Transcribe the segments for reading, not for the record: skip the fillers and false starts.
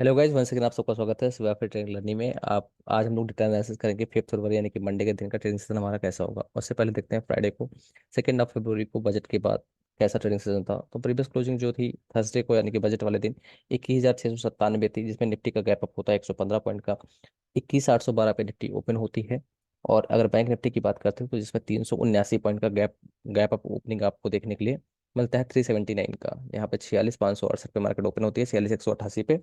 Hello guys, once again आप सबका स्वागत है सुबह फिर ट्रेडिंग लर्निंग में। आप आज हम लोग डेटा एनालिसिस करेंगे 5 फरवरी यानी कि मंडे के दिन का ट्रेडिंग सेशन हमारा कैसा होगा। उससे पहले देखते हैं फ्राइडे को 2 फरवरी को बजट के बाद कैसा ट्रेडिंग सेशन था। तो प्रीवियस क्लोजिंग जो थी थर्सडे को यानी कि बजट वाले दिन 21,697 थी, जिसमें निफ्टी का गैप अप होता है 115 पॉइंट का। 21,812 पे निफ्टी ओपन होती है। और अगर बैंक निफ्टी की बात करते हैं तो जिसमें 379 पॉइंट का गैप गैप अप ओपनिंग आपको देखने के लिए मिलता है 379 का। यहाँ पे 46,568 पे मार्केट ओपन होती है, 46,188 पे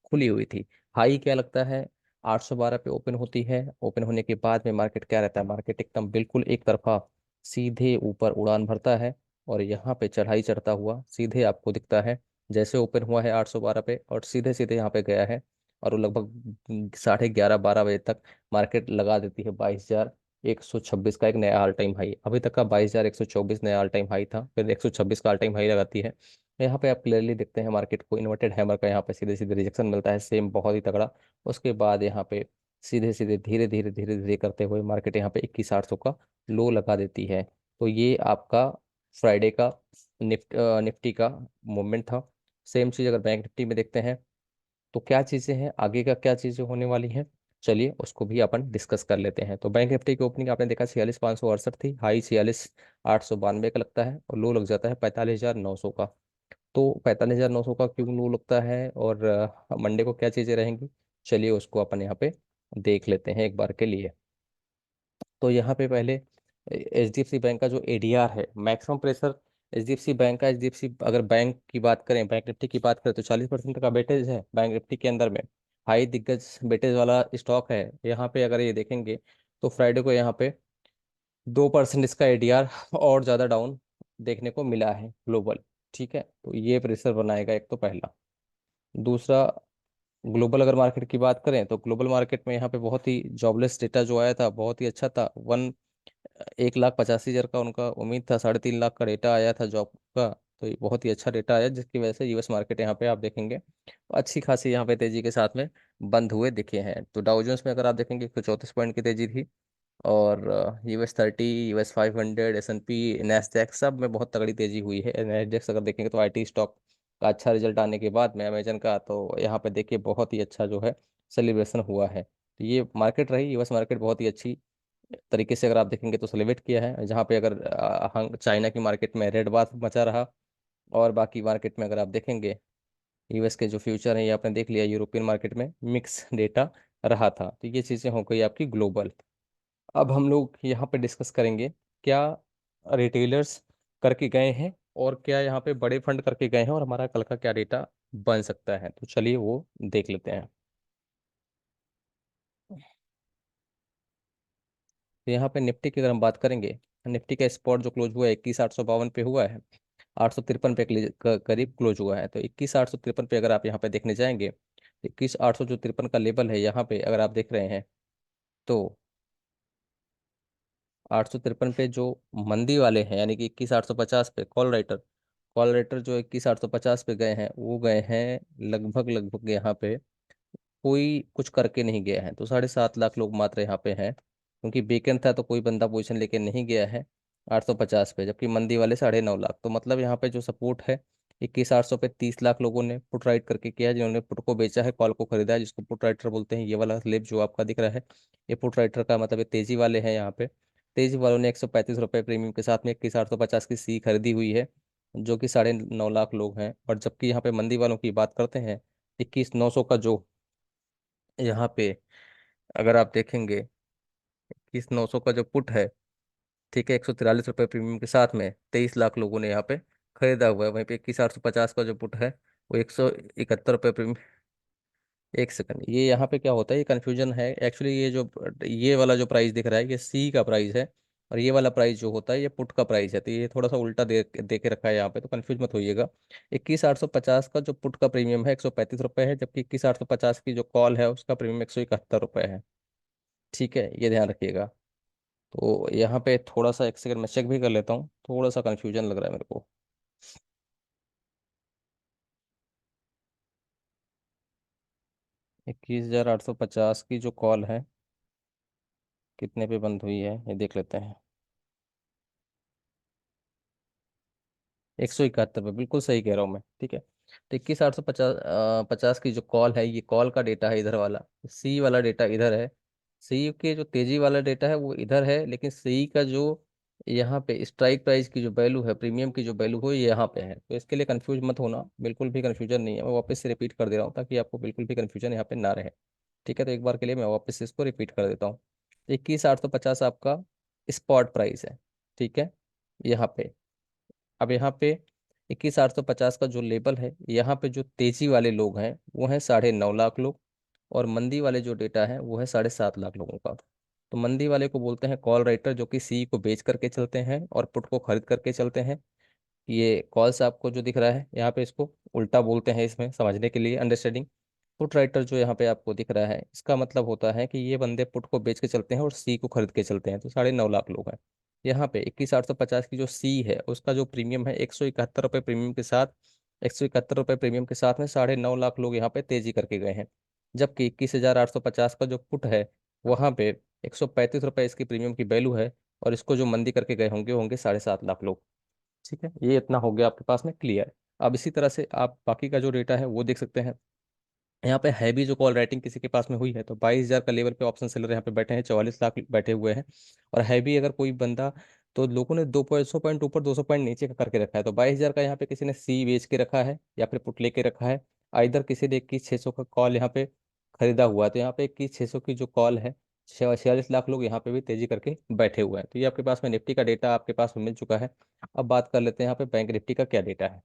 खुली हुई थी। हाई क्या लगता है, 812 पे ओपन होती है। ओपन होने के बाद में मार्केट क्या रहता है, मार्केट एकदम बिल्कुल एक तरफा सीधे ऊपर उड़ान भरता है। और यहाँ पे चढ़ाई चढ़ता हुआ सीधे आपको दिखता है। जैसे ओपन हुआ है 812 पे और सीधे सीधे यहाँ पे गया है। और वो लगभग 11:30 12 बजे तक मार्केट लगा देती है 22,126 का एक नया ऑल टाइम हाई। अभी तक का 22,124 नया ऑल टाइम हाई था, फिर 126 का ऑल टाइम हाई लगाती है। यहाँ पे आप क्लियरली देखते हैं मार्केट को इन्वर्टेड हैमर का यहाँ पे सीधे सीधे रिजेक्शन मिलता है, सेम बहुत ही तगड़ा। उसके बाद यहाँ पे सीधे सीधे धीरे धीरे धीरे धीरे करते हुए मार्केट यहाँ पे 21,800 का लो लगा देती है। तो ये आपका फ्राइडे का निफ्टी का मूवमेंट था। सेम चीज़ अगर बैंक निफ्टी में देखते हैं तो क्या चीज़ें हैं, आगे का क्या चीज़ें होने वाली हैं, चलिए उसको भी अपन डिस्कस कर लेते हैं। तो बैंक निफ्टी की ओपनिंग आपने देखा 46,568 थी, हाई 46,892 का लगता है और लो लग जाता है 45,900 का। तो 45,900 का क्यों लो लगता है और मंडे को क्या चीज़ें रहेंगी, चलिए उसको अपन यहाँ पे देख लेते हैं एक बार के लिए। तो यहाँ पे पहले HDFC बैंक का जो ADR है, मैक्सिमम प्रेशर HDFC बैंक का, HDFC अगर बैंक की बात करें, बैंक निफ्टी की बात करें तो 40% का वेटेज है बैंक निफ्टी के अंदर में। हाई दिग्गज वेटेज वाला स्टॉक है। यहाँ पे अगर ये देखेंगे तो फ्राइडे को यहाँ पे 2% इसका ADR और ज़्यादा डाउन देखने को मिला है ग्लोबल। ठीक है, तो ये प्रेशर बनाएगा एक तो पहला। दूसरा, ग्लोबल अगर मार्केट की बात करें तो ग्लोबल मार्केट में यहाँ पे बहुत ही जॉबलेस डेटा जो आया था बहुत ही अच्छा था। 1,85,000 का उनका उम्मीद था, 3.5 लाख का डेटा आया था जॉब का। तो ये बहुत ही अच्छा डेटा आया जिसकी वजह से US मार्केट यहाँ पे आप देखेंगे अच्छी खासी यहाँ पे तेजी के साथ में बंद हुए दिखे हैं। तो डाउ जोन्स में अगर आप देखेंगे तो 34 पॉइंट की तेजी थी। और US 30, US 500, S&P, नैस्डैक सब में बहुत तगड़ी तेजी हुई है। नैस्डैक अगर देखेंगे तो IT स्टॉक का अच्छा रिजल्ट आने के बाद में अमेजन का, तो यहाँ पे देखिए बहुत ही अच्छा जो है सेलिब्रेशन हुआ है। तो ये मार्केट रही, US मार्केट बहुत ही अच्छी तरीके से अगर आप देखेंगे तो सेलिब्रेट किया है। जहाँ पे अगर चाइना की मार्केट में रेड बाथ मचा रहा। और बाकी मार्केट में अगर आप देखेंगे US के जो फ्यूचर हैं ये आपने देख लिया, यूरोपियन मार्केट में मिक्स डेटा रहा था। तो ये चीज़ें हो गई आपकी ग्लोबल। अब हम लोग यहाँ पे डिस्कस करेंगे क्या रिटेलर्स करके गए हैं और क्या यहाँ पे बड़े फंड करके गए हैं और हमारा कल का क्या डेटा बन सकता है। तो चलिए वो देख लेते हैं। तो यहाँ पे निफ्टी की अगर हम बात करेंगे, निफ्टी का स्पॉट जो क्लोज हुआ है 21,852 पे हुआ है। 853 पे करीब क्लोज हुआ है। तो 21,853 पे अगर आप यहाँ पे देखने जाएंगे, 21,853 का लेवल है यहाँ पे अगर आप देख रहे हैं। तो 853 पे जो मंदी वाले हैं यानी कि 21,850 पे कॉल राइटर जो 21,850 पे गए हैं वो गए हैं लगभग लगभग यहाँ पे कोई कुछ करके नहीं गया है। तो 7.5 लाख लोग मात्र यहाँ पे हैं क्योंकि वीकेंड था तो कोई बंदा पोजीशन लेके नहीं गया है 850 पे, जबकि मंदी वाले 9.5 लाख। तो मतलब यहाँ पे जो सपोर्ट है 21,800 पे 30 लाख लोगों ने पुट राइट करके किया है, जिन्होंने पुट को बेचा है कॉल को खरीदा है, जिसको पुट राइटर बोलते हैं। ये वाला स्लेब जो आपका दिख रहा है ये पुट राइटर का मतलब ये तेजी वाले हैं। यहाँ पे तेजी वालों ने 135 रुपये प्रीमियम के साथ में 21,850 की सी खरीदी हुई है, जो कि 9.5 लाख लोग हैं। और जबकि यहाँ पे मंदी वालों की बात करते हैं 21,900 का जो यहाँ पे अगर आप देखेंगे 21,900 का जो पुट है, ठीक है, 143 रुपये प्रीमियम के साथ में 23 लाख लोगों ने यहाँ पे खरीदा हुआ है। वहीं पे 21,850 का जो पुट है वो 171 रुपये प्रीमियम। एक सेकंड, ये यहाँ पे क्या होता है, ये कन्फ्यूजन है एक्चुअली। ये जो ये वाला जो प्राइस दिख रहा है ये सी का प्राइस है और ये वाला प्राइस जो होता है ये पुट का प्राइस है। तो ये थोड़ा सा उल्टा दे के रखा है यहाँ पे, तो कन्फ्यूज मत होइएगा। 21,850 का जो पुट का प्रीमियम है 135 रुपये है, जबकि 21,850 की जो कॉल है उसका प्रीमियम 171 रुपये है। ठीक है, ये ध्यान रखिएगा। तो यहाँ पे थोड़ा सा एक सेकंड मैं चेक भी कर लेता हूँ, थोड़ा सा कन्फ्यूजन लग रहा है मेरे को। 21,850 की जो कॉल है कितने पे बंद हुई है ये देख लेते हैं। 171 पे, बिल्कुल सही कह रहा हूँ मैं, ठीक है। तो 21,850 की जो कॉल है, ये कॉल का डेटा है इधर वाला, सी वाला डेटा इधर है, सी के जो तेजी वाला डेटा है वो इधर है, लेकिन सी का जो यहाँ पे स्ट्राइक प्राइस की जो वैल्यू है, प्रीमियम की जो वैल्यू हो, ये यहाँ पे है। तो इसके लिए कंफ्यूज मत होना, बिल्कुल भी कंफ्यूजन नहीं है। मैं वापस से रिपीट कर दे रहा हूँ ताकि आपको बिल्कुल भी कंफ्यूजन यहाँ पे ना रहे। ठीक है, तो एक बार के लिए मैं वापस से इसको रिपीट कर देता हूँ। 21,850 आपका स्पॉट प्राइस है। ठीक है, यहाँ पे, अब यहाँ पे 21,850 का जो लेवल है, यहाँ पे जो तेजी वाले लोग हैं वो हैं 9.5 लाख लोग, और मंदी वाले जो डेटा है वो है 7.5 लाख लोगों का। तो मंदी वाले को बोलते हैं कॉल राइटर, जो कि सी को बेच करके चलते हैं और पुट को खरीद करके चलते हैं। ये कॉल्स आपको जो दिख रहा है यहाँ पे, इसको उल्टा बोलते हैं इसमें समझने के लिए, अंडरस्टैंडिंग। पुट राइटर जो यहाँ पे आपको दिख रहा है, इसका मतलब होता है कि ये बंदे पुट को बेच के चलते हैं और सी को खरीद के चलते हैं। तो 9.5 लाख लोग हैं। यहाँ पे 21,850 की जो सी है, उसका जो प्रीमियम है 171 रुपये प्रीमियम के साथ, 171 रुपये प्रीमियम के साथ में 9.5 लाख लोग यहाँ पे तेजी करके गए हैं। जबकि 21,850 का जो पुट है, वहाँ पे 135 रुपये इसकी प्रीमियम की वैल्यू है, और इसको जो मंदी करके गए होंगे होंगे 7.5 लाख लोग। ठीक है, ये इतना हो गया आपके पास में क्लियर। अब इसी तरह से आप बाकी का जो डेटा है वो देख सकते हैं। यहाँ पे हैवी जो कॉल राइटिंग किसी के पास में हुई है, तो 22,000 का लेवल पे ऑप्शन सेलर यहाँ पे बैठे हैं, 44 लाख बैठे हुए हैं। और हैवी अगर कोई बंदा, तो लोगों ने 200 पॉइंट ऊपर 200 पॉइंट नीचे का करके रखा है। तो 22,000 का यहाँ पे किसी ने सी बेच के रखा है या फिर पुट लेके रखा है। इधर किसी ने 21,600 का कॉल यहाँ पे खरीदा हुआ है। तो यहाँ पे 21,600 की जो कॉल है, 46 लाख लोग यहाँ पे भी तेजी करके बैठे हुए हैं। तो ये आपके पास में निफ्टी का डेटा आपके पास में मिल चुका है। अब बात कर लेते हैं यहाँ पे बैंक निफ्टी का क्या डेटा है।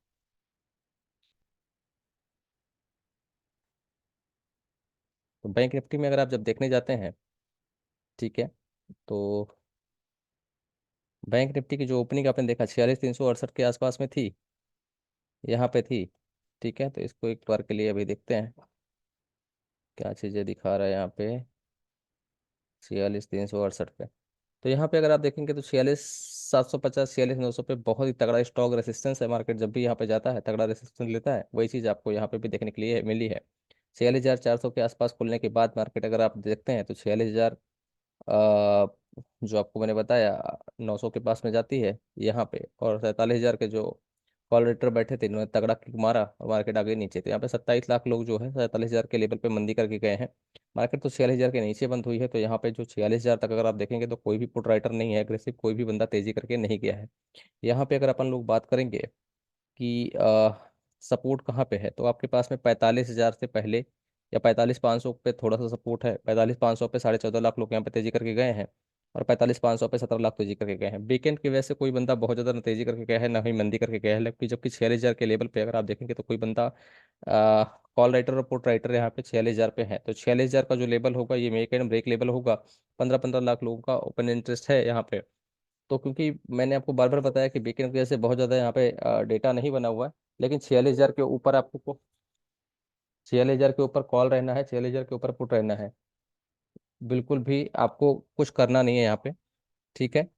तो बैंक निफ्टी में अगर आप जब देखने जाते हैं, ठीक है, तो बैंक निफ्टी की जो ओपनिंग आपने देखा 46,368 के आसपास में थी, यहाँ पे थी। ठीक है, तो इसको एक बार के लिए अभी देखते हैं क्या चीज़ें दिखा रहा है यहाँ पे। 46,368 पे, तो यहाँ पे अगर आप देखेंगे तो 46,750, 46,900 पे बहुत ही तगड़ा स्ट्रॉन्ग रेसिस्टेंस है। मार्केट जब भी यहाँ पे जाता है तगड़ा रेसिस्टेंस लेता है, वही चीज़ आपको यहाँ पे भी देखने के लिए मिली है। 46,400 के आसपास खुलने के बाद मार्केट अगर आप देखते हैं तो 46,000, जो आपको मैंने बताया, 900 के पास में जाती है यहाँ पे, और 47,000 के जो कॉल रेटर बैठे थे, इन्होंने तगड़ा किक मारा और मार्केट आ गई नीचे। तो यहाँ पे 27 लाख लोग जो है 47,000 के लेवल पे मंदी करके गए हैं। मार्केट तो 46,000 के नीचे बंद हुई है। तो यहाँ पे जो 46,000 तक अगर आप देखेंगे तो कोई भी पुट राइटर नहीं है एग्रेसिव, कोई भी बंदा तेजी करके नहीं गया है। यहाँ पे अगर अपन लोग बात करेंगे कि सपोर्ट कहाँ पे है, तो आपके पास में 45,000 से पहले या 45,500 पे थोड़ा सा सपोर्ट है। 45,500 पे 14.5 लाख लोग यहाँ पे तेजी करके गए हैं, और 45,500 पे 17 लाख तेजी करके गए हैं। वीकेंड की वजह से कोई बंदा बहुत ज़्यादा ना तेजी करके गया है, ना ही मंदी करके गया है। जबकि 46,000 के लेवल पे अगर आप देखेंगे तो कोई बंदा कॉल राइटर और पुट राइटर यहाँ पे 46,000 पे है। तो 46,000 का जो लेवल होगा, ये मेक एंड ब्रेक लेवल होगा। 15-15 लाख लोगों का ओपन इंटरेस्ट है यहाँ पे। तो क्योंकि मैंने आपको बार बार बताया कि वीकेंड की वजह से बहुत ज़्यादा यहाँ पे डेटा नहीं बना हुआ है, लेकिन 46,000 के ऊपर आपको, 46,000 के ऊपर कॉल रहना है, 46,000 के ऊपर पुट रहना है। बिल्कुल भी आपको कुछ करना नहीं है यहाँ पे। ठीक है,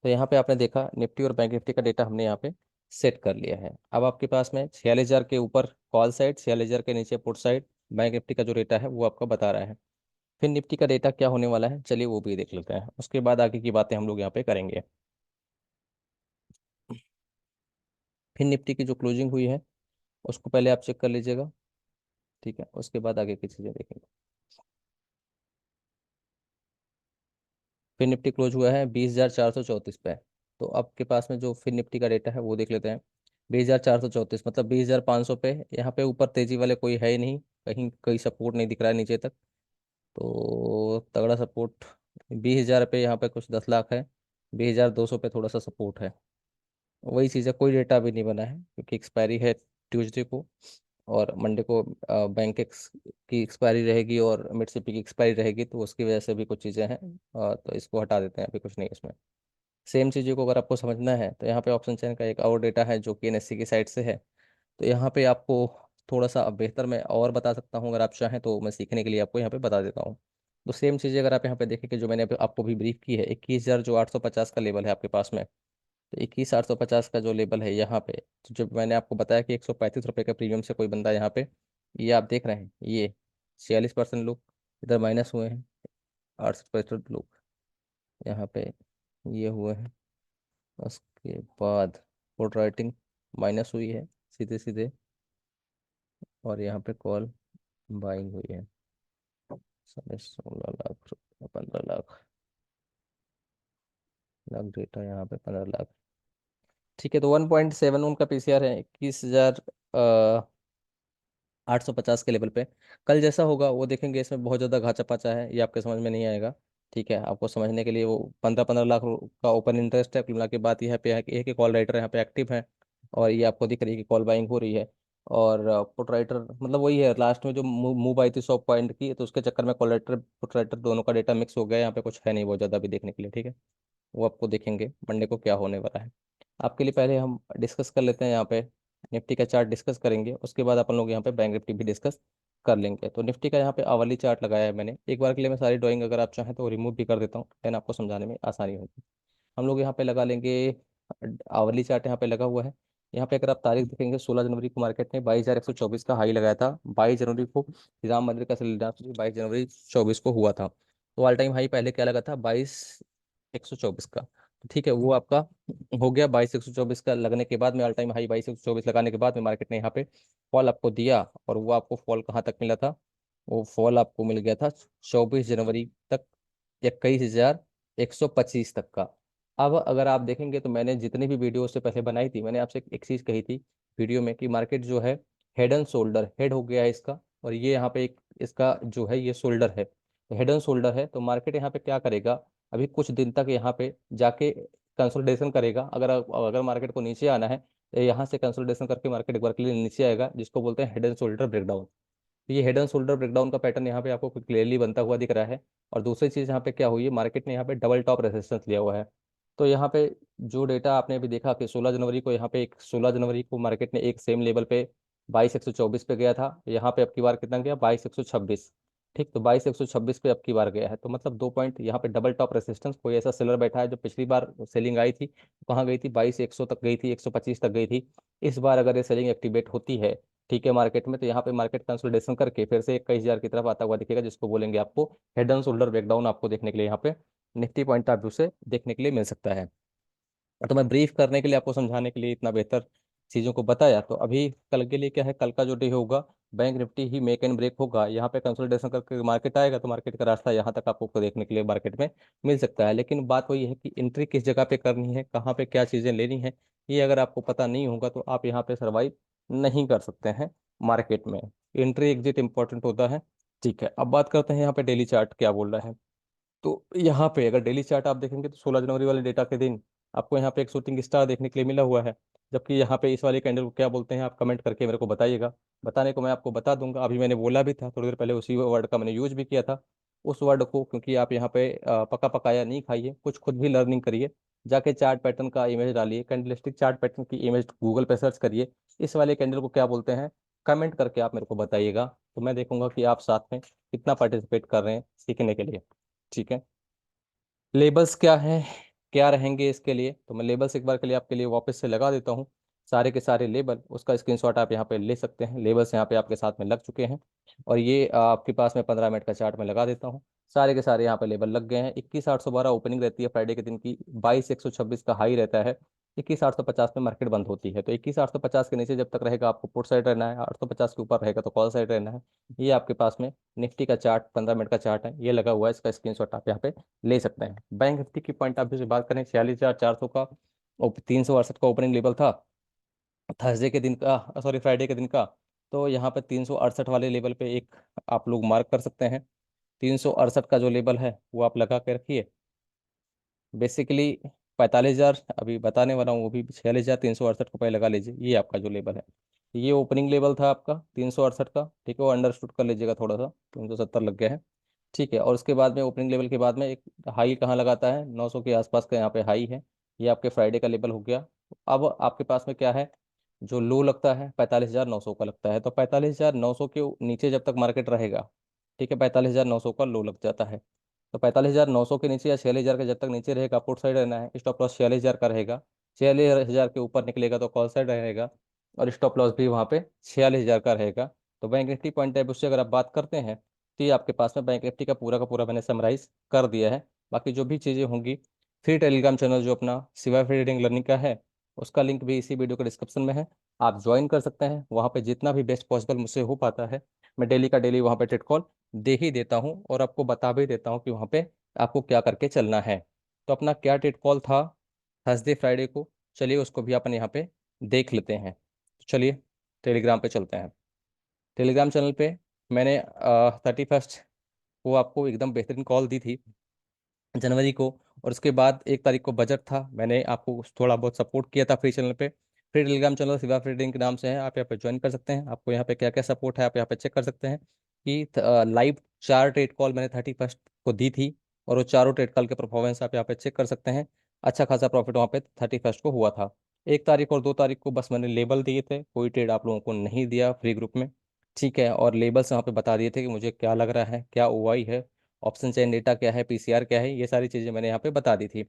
तो यहाँ पे आपने देखा निफ्टी और बैंक निफ्टी का डेटा हमने यहाँ पे सेट कर लिया है। अब आपके पास में 46,000 के ऊपर कॉल साइड, 46,000 के नीचे पुट साइड बैंक निफ्टी का जो डेटा है वो आपका बता रहा है। फिर निफ्टी का डेटा क्या होने वाला है, चलिए वो भी देख लेते हैं, उसके बाद आगे की बातें हम लोग यहाँ पे करेंगे। फिर निफ्टी की जो क्लोजिंग हुई है उसको पहले आप चेक कर लीजिएगा। ठीक है, उसके बाद आगे की चीज़ें देखेंगे। फिर निफ्टी क्लोज हुआ है 20,434 पे। तो आपके पास में जो फिर निफ्टी का डेटा है वो देख लेते हैं। 20,434 मतलब 20,500 पे, यहाँ पे ऊपर तेजी वाले कोई है ही नहीं, कहीं कोई सपोर्ट नहीं दिख रहा है नीचे तक। तो तगड़ा सपोर्ट 20,000 पे, यहाँ पे कुछ 10 लाख है। 20,200 पे थोड़ा सा सपोर्ट है। वही चीज़ है, कोई डेटा अभी नहीं बना है क्योंकि एक्सपायरी है ट्यूसडे को, और मंडे को बैंक की एक्सपायरी रहेगी और मिड सिपी की एक्सपायरी रहेगी, तो उसकी वजह से भी कुछ चीज़ें हैं। तो इसको हटा देते हैं, अभी कुछ नहीं इसमें। सेम चीज़ों को अगर आपको समझना है तो यहाँ पे ऑप्शन चेन का एक और डेटा है जो कि एनएससी की साइड से है। तो यहाँ पे आपको थोड़ा सा बेहतर मैं और बता सकता हूँ, अगर आप चाहें तो मैं सीखने के लिए आपको यहाँ पे बता देता हूँ। तो सेम चीज़ें अगर आप यहाँ पे देखें कि जो मैंने अभी आपको भी ब्रीफ की है, 21,000 जो 850 का लेवल है आपके पास में, तो 21,850 का जो लेवल है यहाँ पे, तो जब मैंने आपको बताया कि 135 रुपये के प्रीमियम से कोई बंदा यहाँ पे, ये आप देख रहे हैं, ये 46% लोग इधर माइनस हुए हैं, 68% लोग यहाँ पे ये हुए हैं। उसके बाद पुट राइटिंग माइनस हुई है सीधे सीधे, और यहाँ पे कॉल बाइंग हुई है 16.5 लाख, 15 लाख, लाख डेटा यहाँ पे 15 लाख। ठीक है, तो 1.7 उनका पीसीआर है, 21,850 के लेवल पे। कल जैसा होगा वो देखेंगे, इसमें बहुत ज़्यादा घाचा पाचा है, ये आपके समझ में नहीं आएगा। ठीक है, आपको समझने के लिए वो 15-15 लाख का ओपन इंटरेस्ट है। कुल मिला के बात यह है पे है कि एक कॉल राइटर यहाँ पे एक्टिव है, और ये आपको दिख रही है कि कॉल बाइंग हो रही है। और पुट राइटर मतलब वही है, लास्ट में जो मूव आई थी 100 पॉइंट की, तो उसके चक्कर में कॉल राइटर पुट राइटर दोनों का डेटा मिक्स हो गया। यहाँ पे कुछ है नहीं बहुत ज़्यादा अभी देखने के लिए। ठीक है, वो आपको देखेंगे मंडे को क्या होने वाला है। आपके लिए पहले हम डिस्कस कर लेते हैं यहाँ पे, निफ्टी का चार्ट डिस्कस करेंगे, उसके बाद अपन लोग यहाँ पे बैंक निफ्टी भी डिस्कस कर लेंगे। तो निफ्टी का यहाँ पे आवली चार्ट लगाया है मैंने, एक बार के लिए मैं सारी ड्राइंग अगर आप चाहें तो रिमूव भी कर देता हूँ, देन आपको समझाने में आसानी होगी। हम लोग यहाँ पे लगा लेंगे, आवली चार्ट यहाँ पे लगा हुआ है। यहाँ पे अगर आप तारीख देखेंगे 16 जनवरी को मार्केट ने 22,124 का हाई लगाया था। 22 जनवरी को राम मंदिर का शिलान्यास 22 जनवरी 24 को हुआ था। तो ऑल टाइम हाई पहले क्या लगा था, 22,124 का। तो ठीक है, वो आपका हो गया। 22,124 का लगने के बाद में ऑल टाइम हाई 22,124 लगाने के बाद में मार्केट ने यहाँ पे फॉल आपको दिया, और वो आपको फॉल कहाँ तक मिला था, वो फॉल आपको मिल गया था 24 जनवरी तक, 21,125 तक का। अब अगर आप देखेंगे तो मैंने जितनी भी वीडियो से पहले बनाई थी, मैंने आपसे एक चीज़ कही थी वीडियो में कि मार्केट जो है हेड एंड शोल्डर, हेड हो गया है इसका, और ये यहाँ पे एक इसका जो है ये शोल्डर है, तो हेड एंड शोल्डर है। तो मार्केट यहाँ पे क्या करेगा, अभी कुछ दिन तक यहाँ पे जाके कंसोलिडेशन करेगा। अगर अगर मार्केट को नीचे आना है तो यहाँ से कंसोलिडेशन करके मार्केट एक बार के लिए नीचे आएगा, जिसको बोलते हैं हेड एंड शोल्डर ब्रेकडाउन। तो ये हेड एंड शोल्डर ब्रेकडाउन का पैटर्न यहाँ पे आपको क्लियरली बनता हुआ दिख रहा है। और दूसरी चीज़ यहाँ पे क्या हुई है, मार्केट ने यहाँ पे डबल टॉप रेजिस्टेंस लिया हुआ है। तो यहाँ पे जो डेटा आपने अभी देखा कि 16 जनवरी को यहाँ पे एक 16 जनवरी को मार्केट ने एक सेम लेवल पे 22,124 पे गया था, यहाँ पे अब की बार कितना गया 22,126। ठीक, तो 22,126 पे अब की बार गया है, तो मतलब 2 पॉइंट यहाँ पे डबल टॉप रेसिस्टेंस। कोई ऐसा सेलर बैठा है जो पिछली बार सेलिंग आई थी कहाँ गई थी, 22,100 तक गई थी, 125 तक गई थी। इस बार अगर ये सेलिंग एक्टिवेट होती है ठीक है मार्केट में, तो यहाँ पे मार्केट कंसोलिडेशन करके फिर से 21,000 की तरफ आता हुआ दिखेगा, जिसको बोलेंगे आपको हेड एंड शोल्डर ब्रेकडाउन, आपको देखने के लिए यहाँ पे निफ्टी पॉइंट ऑफ व्यू से देखने के लिए मिल सकता है। तो मैं ब्रीफ करने के लिए आपको समझाने के लिए इतना बेहतर चीज़ों को बताया। तो अभी कल के लिए क्या है, कल का जो डे होगा बैंक निफ्टी ही मेक एंड ब्रेक होगा, यहाँ पे कंसोलिडेशन करके मार्केट आएगा, तो मार्केट का रास्ता यहाँ तक आपको देखने के लिए मार्केट में मिल सकता है। लेकिन बात वही है कि एंट्री किस जगह पे करनी है, कहाँ पे क्या चीज़ें लेनी है, ये अगर आपको पता नहीं होगा तो आप यहाँ पे सर्वाइव नहीं कर सकते हैं मार्केट में। एंट्री एग्जिट इंपॉर्टेंट होता है। ठीक है, अब बात करते हैं यहाँ पे डेली चार्ट क्या बोल रहा है। तो यहाँ पे अगर डेली चार्ट आप देखेंगे तो 16 जनवरी वाले डेटा के दिन आपको यहाँ पे एक शूटिंग स्टार देखने के लिए मिला हुआ है। जबकि यहाँ पे इस वाले कैंडल को क्या बोलते हैं, आप कमेंट करके मेरे को बताइएगा। बताने को मैं आपको बता दूंगा, अभी मैंने बोला भी था थोड़ी देर पहले, उसी वर्ड का मैंने यूज भी किया था उस वर्ड को, क्योंकि आप यहाँ पे पका पकाया नहीं खाइए, कुछ खुद भी लर्निंग करिए। जाके चार्ट पैटर्न का इमेज डालिए, कैंडलस्टिक चार्ट पैटर्न की इमेज गूगल पे सर्च करिए, इस वाले कैंडल को क्या बोलते हैं, कमेंट करके आप मेरे को बताइएगा। तो मैं देखूंगा कि आप साथ में कितना पार्टिसिपेट कर रहे हैं सीखने के लिए। ठीक है, लेबल्स क्या हैं, क्या रहेंगे इसके लिए, तो मैं लेबल्स एक बार के लिए आपके लिए वापस से लगा देता हूँ। सारे के सारे लेबल, उसका स्क्रीनशॉट आप यहाँ पे ले सकते हैं। लेबल्स यहाँ पे आपके साथ में लग चुके हैं, और ये आपके पास में 15 मिनट का चार्ट में लगा देता हूँ। सारे के सारे यहाँ पे लेबल लग गए हैं। 21,812 ओपनिंग रहती है फ्राइडे के दिन की, 22,126 का हाई रहता है, 21,850 में मार्केट बंद होती है। तो 21,850 के नीचे जब तक रहेगा आपको पुट साइड रहना है, 850 के ऊपर रहेगा तो कॉल साइड रहना है। ये आपके पास में निफ्टी का चार्ट 15 मिनट का चार्ट है, ये लगा हुआ है, इसका स्क्रीनशॉट आप यहाँ पे ले सकते हैं। बैंक निफ्टी की पॉइंट ऑफ व्यू से बात करें, 46,400 का और 368 का ओपनिंग लेवल था थर्सडे के दिन का, सॉरी फ्राइडे के दिन का। तो यहाँ पे 368 वाले लेवल पे एक आप लोग मार्क कर सकते हैं। 368 का जो लेवल है वो आप लगा के रखिए। बेसिकली 45,000 अभी बताने वाला हूँ, वो भी 46,368 को पहले लगा लीजिए, ये आपका जो लेवल है। ये ओपनिंग लेवल था आपका 368 का। ठीक है, वो अंडरस्टूड कर लीजिएगा थोड़ा सा, 370 लग गया है। ठीक है, और उसके बाद में ओपनिंग लेवल के बाद में एक हाई कहाँ लगाता है, 900 के आसपास का यहाँ पे हाई है। ये आपके फ्राइडे का लेवल हो गया। अब आपके पास में क्या है, जो लो लगता है 45,900 का लगता है। तो 45,900 के नीचे जब तक मार्केट रहेगा, ठीक है, 45,900 का लो लग जाता है। तो 45,900 के नीचे या 46,000 के जब तक नीचे रहेगा पुट साइड रहना है, स्टॉप लॉस 46,000 का रहेगा। 46,000 के ऊपर निकलेगा तो कॉल साइड रहेगा, और स्टॉप लॉस भी वहाँ पे 46,000 का रहेगा। तो बैंक निफ्टी पॉइंट है उससे अगर आप बात करते हैं तो ये आपके पास में बैंक निफ्टी का पूरा मैंने समराइज कर दिया है। बाकी जो भी चीज़ें होंगी, फ्री टेलीग्राम चैनल जो अपना सिवा ट्रेडिंग लर्निंग का है, उसका लिंक भी इसी वीडियो के डिस्क्रिप्शन में है। आप ज्वाइन कर सकते हैं। वहाँ पे जितना भी बेस्ट पॉसिबल मुझसे हो पाता है, मैं डेली का डेली वहाँ पे टेट कॉल दे ही देता हूँ, और आपको बता भी देता हूँ कि वहाँ पे आपको क्या करके चलना है। तो अपना क्या टेट कॉल था थर्सडे फ्राइडे को, चलिए उसको भी अपन यहाँ पे देख लेते हैं। चलिए टेलीग्राम पे चलते हैं। टेलीग्राम चैनल पे मैंने 31 को आपको एकदम बेहतरीन कॉल दी थी, जनवरी को। और उसके बाद 1 तारीख को बजट था, मैंने आपको थोड़ा बहुत सपोर्ट किया था फ्री चैनल पे। Free Telegram channel Shiva trading के नाम से है, आप यहाँ पे ज्वाइन कर सकते हैं। आपको यहाँ पे क्या क्या सपोर्ट है आप यहाँ पे चेक कर सकते हैं कि लाइव 4 ट्रेड कॉल मैंने 31 को दी थी, और वो चारों ट्रेड कॉल के परफॉर्मेंस आप यहाँ पे चेक कर सकते हैं। अच्छा खासा प्रॉफिट वहाँ पे 31 को हुआ था। 1 तारीख और 2 तारीख को बस मैंने लेबल दिए थे, कोई ट्रेड आप लोगों को नहीं दिया फ्री ग्रुप में, ठीक है। और लेबल्स वहाँ पे बता दिए थे कि मुझे क्या लग रहा है, क्या ओआई है, ऑप्शन चेन डेटा क्या है, पीसीआर क्या है, ये सारी चीज़ें मैंने यहाँ पे बता दी थी।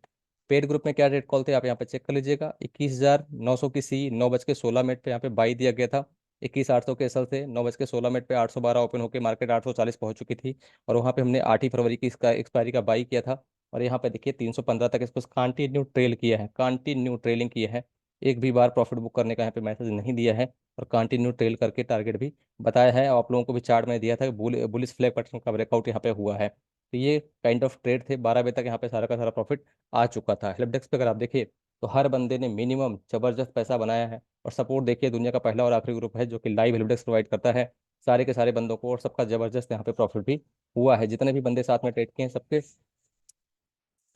पेड ग्रुप में क्या रेट कॉल थे आप यहाँ पे चेक कर लीजिएगा। 21,900 की सी 9:16 पे यहाँ पे बाई दिया गया था। 21,800 के एसल थे, 9:16 पे 812 ओपन होकर मार्केट 840 पहुंच चुकी थी, और वहाँ पे हमने 8 ही फरवरी की इसका एक्सपायरी का बाई किया था। और यहाँ पे देखिए 315 तक इसको कंटिन्यू ट्रेल किया है, कंटिन्यू ट्रेलिंग किया है। एक भी बार प्रॉफिट बुक करने का यहाँ पे मैसेज नहीं दिया है, और कंटिन्यू ट्रेल करके टारगेट भी बताया है। आप लोगों को भी चार्ट में दिया था कि बुलिस फ्लैग पैटर्न का ब्रेकआउट यहाँ पे हुआ है। तो ये काइंड ऑफ ट्रेड थे। 12 बजे तक यहाँ पे सारा का सारा प्रॉफिट आ चुका था। हेल्पडेस्क पे अगर आप देखिए तो हर बंदे ने मिनिमम जबरदस्त पैसा बनाया है। और सपोर्ट देखिए, दुनिया का पहला और आखिरी ग्रुप है जो कि लाइव हेल्पडेस्क प्रोवाइड करता है सारे के सारे बंदों को, और सबका जबरदस्त यहाँ पे प्रॉफिट भी हुआ है। जितने भी बंदे साथ में ट्रेड किए हैं, सबके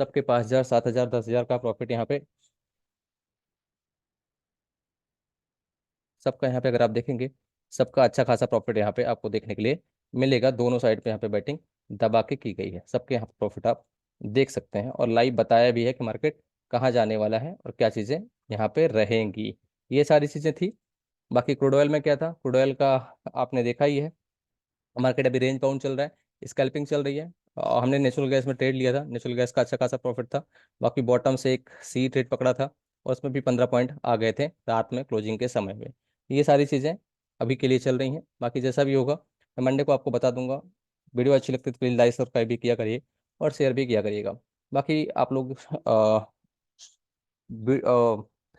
सबके 5,000, 7,000, 10,000 का प्रॉफिट यहाँ पे, सबका यहाँ पे अगर आप देखेंगे, सबका अच्छा खासा प्रॉफिट यहाँ पे आपको देखने के लिए मिलेगा। दोनों साइड पे यहाँ पे बैटिंग दबा के की गई है, सबके यहाँ पे प्रॉफिट आप देख सकते हैं। और लाइव बताया भी है कि मार्केट कहाँ जाने वाला है और क्या चीज़ें यहाँ पे रहेंगी। ये सारी चीज़ें थी। बाकी क्रूड ऑयल में क्या था, क्रूड ऑयल का आपने देखा ही है। मार्केट अभी रेंज बाउंड चल रहा है, स्कैल्पिंग चल रही है। और हमने नेचुरल गैस में ट्रेड लिया था, नेचुरल गैस का अच्छा खासा प्रॉफिट था। बाकी बॉटम से एक सी ट्रेड पकड़ा था, और उसमें भी 15 पॉइंट आ गए थे रात में क्लोजिंग के समय में। ये सारी चीज़ें अभी के लिए चल रही हैं। बाकी जैसा भी होगा मैं मंडे को आपको बता दूंगा। वीडियो अच्छी लगती है तो प्लीज़ लाइक सब्सक्राइब भी किया करिए, और शेयर भी किया करिएगा। बाकी आप लोग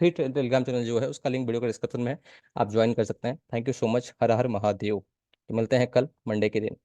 फ्री टेलीग्राम चैनल जो है उसका लिंक वीडियो के डिस्क्रिप्शन में है, आप ज्वाइन कर सकते हैं। Thank you so much. हर हर महादेव। तो मिलते हैं कल मंडे के दिन।